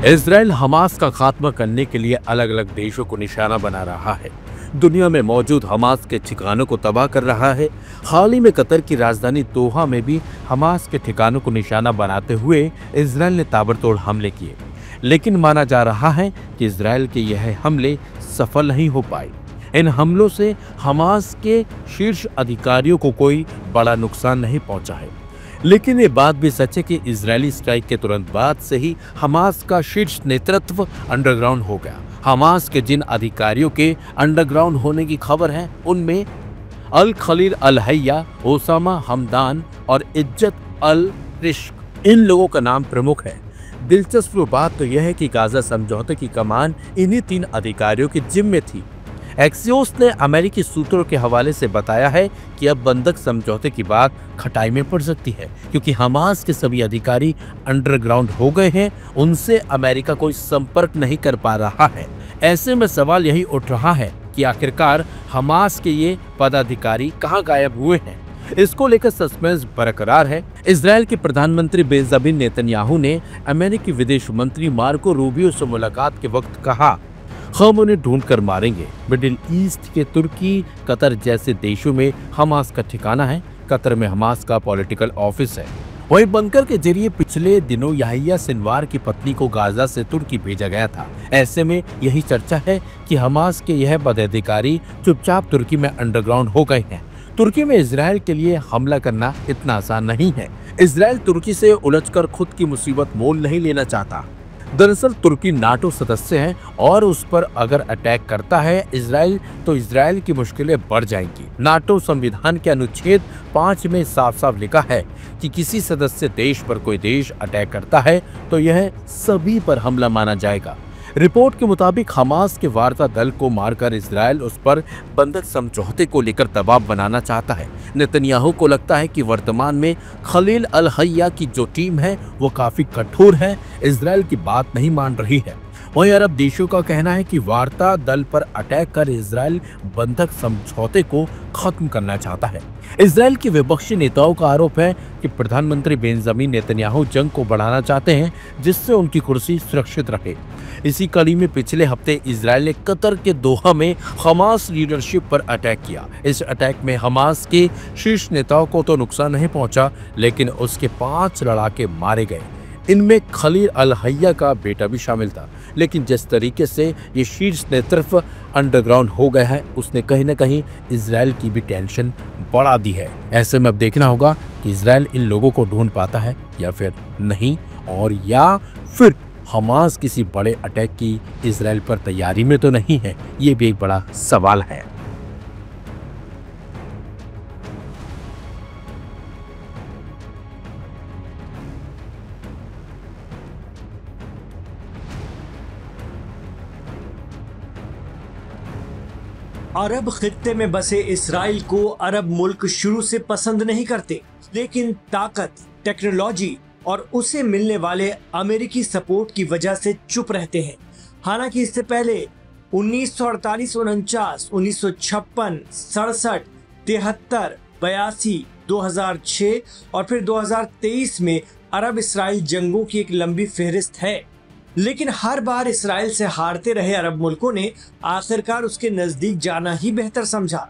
Israel Hamas का खात्मा करने के लिए अलग अलग देशों को निशाना बना रहा है। दुनिया में मौजूद हमास के ठिकानों को तबाह कर रहा है। हाल ही में कतर की राजधानी दोहा में भी हमास के ठिकानों को निशाना बनाते हुए इजराइल ने ताबड़तोड़ हमले किए, लेकिन माना जा रहा है कि इजराइल के यह हमले सफल नहीं हो पाए। इन हमलों से हमास के शीर्ष अधिकारियों को कोई बड़ा नुकसान नहीं पहुंचा है, लेकिन ये बात भी सच है कि इजरायली स्ट्राइक के तुरंत बाद से ही हमास का शीर्ष नेतृत्व अंडरग्राउंड हो गया। हमास के जिन अधिकारियों के अंडरग्राउंड होने की खबर है, उनमें अल खलील अल हैया, ओसामा हमदान और इज्जत अल रिश्क, इन लोगों का नाम प्रमुख है। दिलचस्प बात तो यह है कि गाजा समझौते की कमान इन्हीं 3 अधिकारियों की जिम्मे थी। एक्सियोस ने अमेरिकी सूत्रों के हवाले से बताया है कि अब बंधक समझौते की बात खटाई में पड़ सकती है, क्योंकि हमास के सभी अधिकारी अंडरग्राउंड हो गए हैं। उनसे अमेरिका कोई संपर्क नहीं कर पा रहा है। ऐसे में सवाल यही उठ रहा है कि आखिरकार हमास के ये पदाधिकारी कहां गायब हुए हैं। इसको लेकर सस्पेंस बरकरार है। इजराइल के प्रधानमंत्री बेंजामिन नेतन्याहू ने अमेरिकी विदेश मंत्री मार्को रूबियो से मुलाकात के वक्त कहा, हम उन्हें ढूंढ कर मारेंगे। मिडिल ईस्ट के तुर्की, कतर जैसे देशों में हमास का ठिकाना है। कतर में हमास का पॉलिटिकल ऑफिस है। वहीं बंकर के जरिए पिछले दिनों याहिया सिनवार की पत्नी को गाजा से तुर्की भेजा गया था। ऐसे में यही चर्चा है कि हमास के यह पदाधिकारी चुपचाप तुर्की में अंडरग्राउंड हो गए हैं। तुर्की में इजराइल के लिए हमला करना इतना आसान नहीं है। इजराइल तुर्की से उलझकर खुद की मुसीबत मोल नहीं लेना चाहता। दरअसल तुर्की नाटो सदस्य है और उस पर अगर अटैक करता है इजराइल, तो इजराइल की मुश्किलें बढ़ जाएंगी। नाटो संविधान के अनुच्छेद 5 में साफ साफ लिखा है कि किसी सदस्य देश पर कोई देश अटैक करता है तो यह सभी पर हमला माना जाएगा। रिपोर्ट के मुताबिक हमास के वार्ता दल को मारकर इजराइल उस पर बंधक समझौते को लेकर दबाव बनाना चाहता है। नेतन्याहू को लगता है कि वर्तमान में खलील अल हैया की जो टीम है वो काफी कठोर है, इजराइल की बात नहीं मान रही है। वहीं अरब देशों का कहना है कि वार्ता दल पर अटैक कर इजराइल बंधक समझौते को खत्म करना चाहता है। इजराइल के विपक्षी नेताओं का आरोप है कि प्रधानमंत्री बेंजामिन नेतन्याहू जंग को बढ़ाना चाहते हैं, जिससे उनकी कुर्सी सुरक्षित रहे। इसी कड़ी में पिछले हफ्ते इजराइल ने कतर के दोहा में हमास लीडरशिप पर अटैक किया। इस अटैक में हमास के शीर्ष नेताओं को तो नुकसान नहीं पहुंचा, लेकिन उसके 5 लड़ाके मारे गए। इनमें खलील अल हैया का बेटा भी शामिल था। लेकिन जिस तरीके से ये शीर्ष नेतृत्व अंडरग्राउंड हो गया है, उसने कहीं न कहीं इजराइल की भी टेंशन बढ़ा दी है। ऐसे में अब देखना होगा कि इजराइल इन लोगों को ढूंढ पाता है या फिर नहीं, और या फिर हमास किसी बड़े अटैक की इजराइल पर तैयारी में तो नहीं है। ये भी एक बड़ा सवाल है। अरब खित्ते में बसे इस्राइल को अरब मुल्क शुरू से पसंद नहीं करते, लेकिन ताकत, टेक्नोलॉजी और उसे मिलने वाले अमेरिकी सपोर्ट की वजह से चुप रहते हैं। हालांकि इससे पहले 1948, 49, 1956, 67, 73, 82, 2006 और फिर 2023 में अरब इस्राइल जंगों की एक लंबी फहरिस्त है। लेकिन हर बार इस्राइल से हारते रहे अरब मुल्कों ने आखिरकार उसके नजदीक जाना ही बेहतर समझा।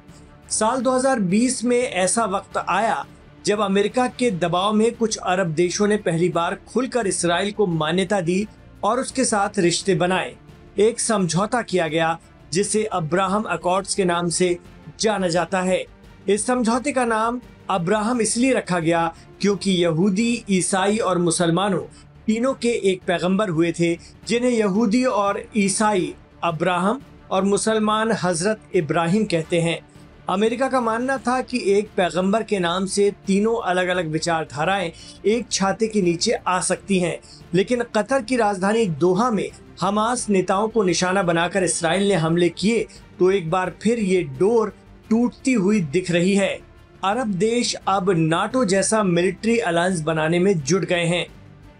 साल 2020 में ऐसा वक्त आया जब अमेरिका के दबाव में कुछ अरब देशों ने पहली बार खुलकर इस्राइल को मान्यता दी और उसके साथ रिश्ते बनाए। एक समझौता किया गया जिसे अब्राहम अकॉर्ड्स के नाम से जाना जाता है। इस समझौते का नाम अब्राहम इसलिए रखा गया क्योंकि यहूदी, ईसाई और मुसलमानों तीनों के एक पैगंबर हुए थे, जिन्हें यहूदी और ईसाई अब्राहम और मुसलमान हजरत इब्राहिम कहते हैं। अमेरिका का मानना था कि एक पैगंबर के नाम से तीनों अलग अलग विचारधाराएं एक छाते के नीचे आ सकती हैं। लेकिन कतर की राजधानी दोहा में हमास नेताओं को निशाना बनाकर इस्राइल ने हमले किए तो एक बार फिर ये डोर टूटती हुई दिख रही है। अरब देश अब नाटो जैसा मिलिट्री अलायंस बनाने में जुट गए हैं।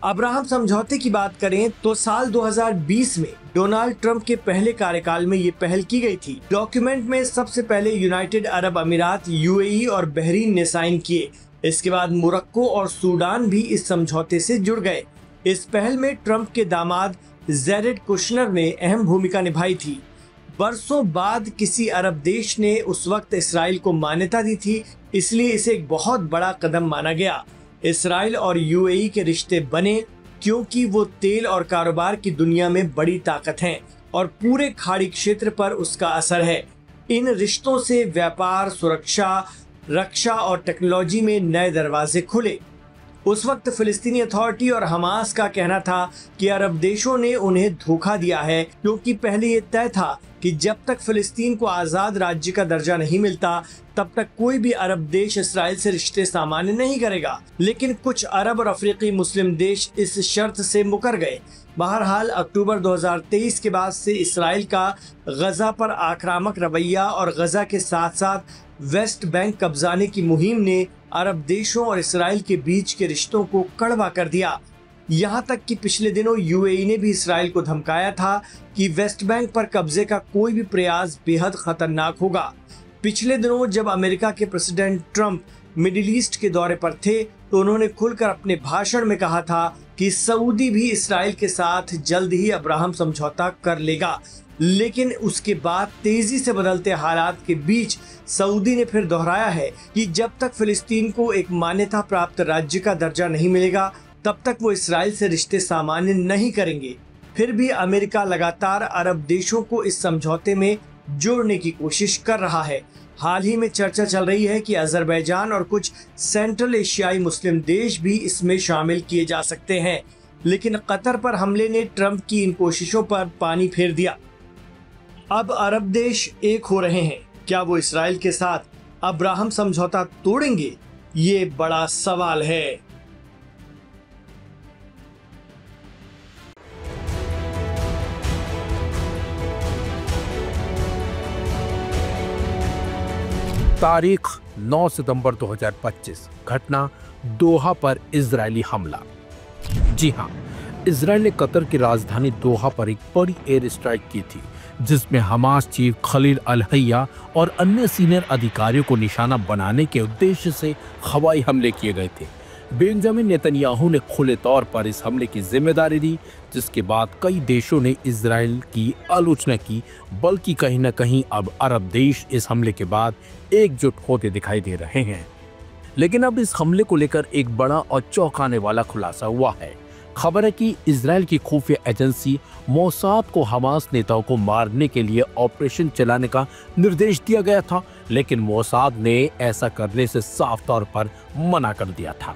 अब्राहम समझौते की बात करें तो साल 2020 में डोनाल्ड ट्रंप के पहले कार्यकाल में ये पहल की गई थी। डॉक्यूमेंट में सबसे पहले यूनाइटेड अरब अमीरात, यूएई और बहरीन ने साइन किए। इसके बाद मोरक्को और सूडान भी इस समझौते से जुड़ गए। इस पहल में ट्रंप के दामाद जेरेड कुशनर ने अहम भूमिका निभाई थी। बरसों बाद किसी अरब देश ने उस वक्त इसराइल को मान्यता दी थी, इसलिए इसे एक बहुत बड़ा कदम माना गया। इसराइल और यूएई के रिश्ते बने क्योंकि वो तेल और कारोबार की दुनिया में बड़ी ताकत हैं और पूरे खाड़ी क्षेत्र पर उसका असर है। इन रिश्तों से व्यापार, सुरक्षा, रक्षा और टेक्नोलॉजी में नए दरवाजे खुले। उस वक्त फिलिस्तीनी अथॉरिटी और हमास का कहना था कि अरब देशों ने उन्हें धोखा दिया है, क्योंकि पहले ये तय था कि जब तक फिलिस्तीन को आज़ाद राज्य का दर्जा नहीं मिलता तब तक कोई भी अरब देश इसराइल से रिश्ते सामान्य नहीं करेगा। लेकिन कुछ अरब और अफ्रीकी मुस्लिम देश इस शर्त से मुकर गए। बहरहाल अक्टूबर 2023 के बाद से इसराइल का गजा पर आक्रामक रवैया और गजा के साथ साथ वेस्ट बैंक कब्जाने की मुहिम ने अरब देशों और इसराइल के बीच के रिश्तों को कड़वा कर दिया। यहाँ तक कि पिछले दिनों यूएई ने भी इसराइल को धमकाया था कि वेस्ट बैंक पर कब्जे का कोई भी प्रयास बेहद खतरनाक होगा। पिछले दिनों जब अमेरिका के प्रेसिडेंट ट्रंप मिडिल ईस्ट के दौरे पर थे तो उन्होंने खुलकर अपने भाषण में कहा था कि सऊदी भी इसराइल के साथ जल्द ही अब्राहम समझौता कर लेगा। लेकिन उसके बाद तेजी से बदलते हालात के बीच सऊदी ने फिर दोहराया है कि जब तक फिलिस्तीन को एक मान्यता प्राप्त राज्य का दर्जा नहीं मिलेगा तब तक वो इसराइल से रिश्ते सामान्य नहीं करेंगे। फिर भी अमेरिका लगातार अरब देशों को इस समझौते में जोड़ने की कोशिश कर रहा है। हाल ही में चर्चा चल रही है कि अजरबैजान और कुछ सेंट्रल एशियाई मुस्लिम देश भी इसमें शामिल किए जा सकते हैं, लेकिन कतर पर हमले ने ट्रंप की इन कोशिशों पर पानी फेर दिया। अब अरब देश एक हो रहे हैं, क्या वो इसराइल के साथ अब्राहम समझौता तोड़ेंगे? ये बड़ा सवाल है। तारीख 9 सितंबर 2025। घटना दोहा पर इजरायली हमला। जी हां, इजराइल ने कतर की राजधानी दोहा पर एक बड़ी एयर स्ट्राइक की थी, जिसमें हमास चीफ खलील अल हय्या और अन्य सीनियर अधिकारियों को निशाना बनाने के उद्देश्य से हवाई हमले किए गए थे। बेंजामिन नेतन्याहू ने खुले तौर पर इस हमले की जिम्मेदारी ली, जिसके बाद कई देशों ने इजराइल की आलोचना की, बल्कि कहीं न कहीं अब अरब देश इस हमले के बाद एकजुट होते दिखाई दे रहे हैं। लेकिन अब इस हमले को लेकर एक बड़ा और चौंकाने वाला खुलासा हुआ है। खबर है कि इजराइल की खुफिया एजेंसी मोसाद को हमास नेताओं को मारने के लिए ऑपरेशन चलाने का निर्देश दिया गया था, लेकिन मोसाद ने ऐसा करने से साफ तौर पर मना कर दिया था।